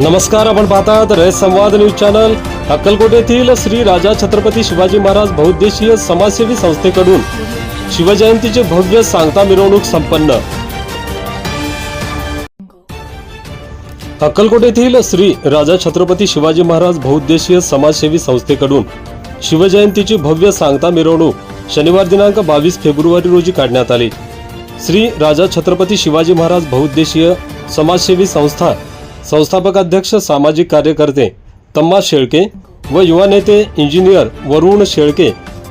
नमस्कार, आपण पाहतात रयत संवाद न्यूज चॅनल। अक्कलकोट येथील श्री राजा छत्रपती शिवाजी महाराज बहुउद्देशीय समाजसेवी संस्थेकडून शिवजयंतीचे भव्य सांगता मिरवणूक संपन्न। अक्कलकोट येथील श्री राजा छत्रपती शिवाजी महाराज बहुउद्देशीय समाजसेवी संस्थेकडून शिवजयंतीची भव्य सांगता मिरवणूक शनिवार दिनांक 22 फेब्रुवारी रोजी काढण्यात आली। श्री राजा छत्रपती शिवाजी महाराज बहुउद्देशीय समाजसेवी संस्था संस्थापक अध्यक्ष सामाजिक कार्यकर्ते तम्मा शेळके व युवा नेते इंजिनियर वरुण शेळके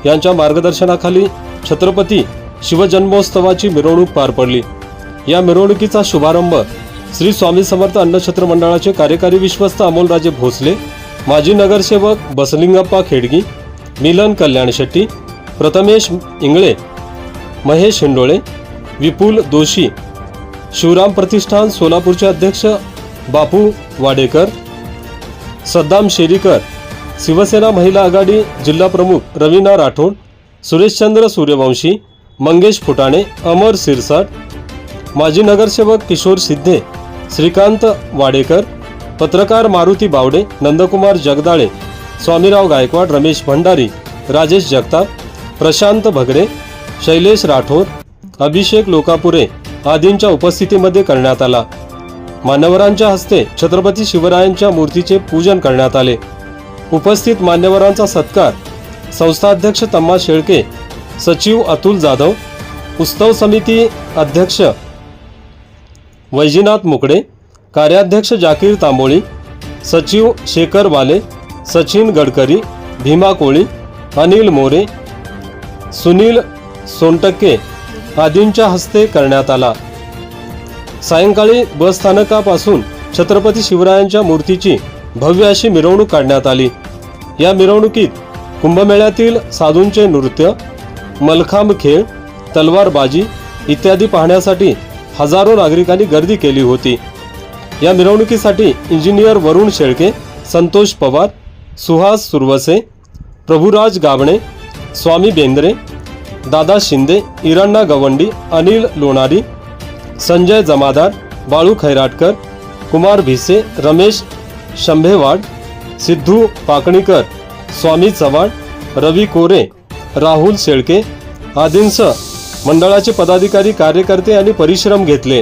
यांच्या मार्गदर्शनाखाली छत्रपती शिवजन्मोत्सवाची मिरवणूक पार पडली। या मिरवणुकीचा शुभारंभ श्री स्वामी समर्थ अन्नछत्र मंडळाचे कार्यकारी विश्वस्त अमोलराजे भोसले, माजी नगरसेवक बसलिंगप्पा खेडगी, मिलन कल्याण शेट्टी, प्रथमेश इंगळे, महेश हिंडोळे, विपुल दोशी, शिवराम प्रतिष्ठान सोलापूरचे अध्यक्ष बापू वाडेकर, सद्दाम शेरीकर, शिवसेना महिला आघाडी जिल्हा प्रमुख रवीना राठोड, सुरेशचंद्र सूर्यवंशी, मंगेश फुटाणे, अमर सिरसाट, माजी नगरसेवक किशोर सिद्धे, श्रीकांत वाडेकर, पत्रकार मारुती बावडे, नंदकुमार जगदाळे, स्वामीराव गायकवाड, रमेश भंडारी, राजेश जगताप, प्रशांत भगरे, शैलेश राठोड, अभिषेक लोकापुरे आदींच्या उपस्थितीमध्ये करण्यात आला। मान्यवरांच्या हस्ते छत्रपती शिवरायांच्या मूर्तीचे पूजन करण्यात आले। उपस्थित मान्यवरांचा सत्कार संस्थाध्यक्ष तम्मा शेळके, सचिव अतुल जाधव, उत्सव समिती अध्यक्ष वैजनाथ मुकडे, कार्याध्यक्ष जाकीर तांबोळी, सचिव शेखर वाले, सचिन गडकरी, भीमा कोळी, अनिल मोरे, सुनील सोनटक्के आदींच्या हस्ते करण्यात आला। सायंकाळी बस स्थानकापासून छत्रपती शिवरायांच्या मूर्तीची भव्य अशी मिरवणूक काढण्यात आली। या मिरवणुकीत कुंभमेळ्यातील साधूंचे नृत्य, मलखांब खेळ, तलवारबाजी इत्यादी पाहण्यासाठी हजारो नागरिकांनी गर्दी केली होती। या मिरवणुकीसाठी इंजिनियर वरुण शेळके, संतोष पवार, सुहास सुरवसे, प्रभुराज गाबणे, स्वामी बेंद्रे, दादा शिंदे, इराण्णा गवंडी, अनिल लोणारी, संजय जमादार, बाळू खैराटकर, कुमार भिसे, रमेश शंभेवाड, सिद्धू पाकणीकर, स्वामी चव्हाण, रवी कोरे, राहुल शेळके आदींसह मंडळाचे पदाधिकारी कार्यकर्ते यांनी परिश्रम घेतले।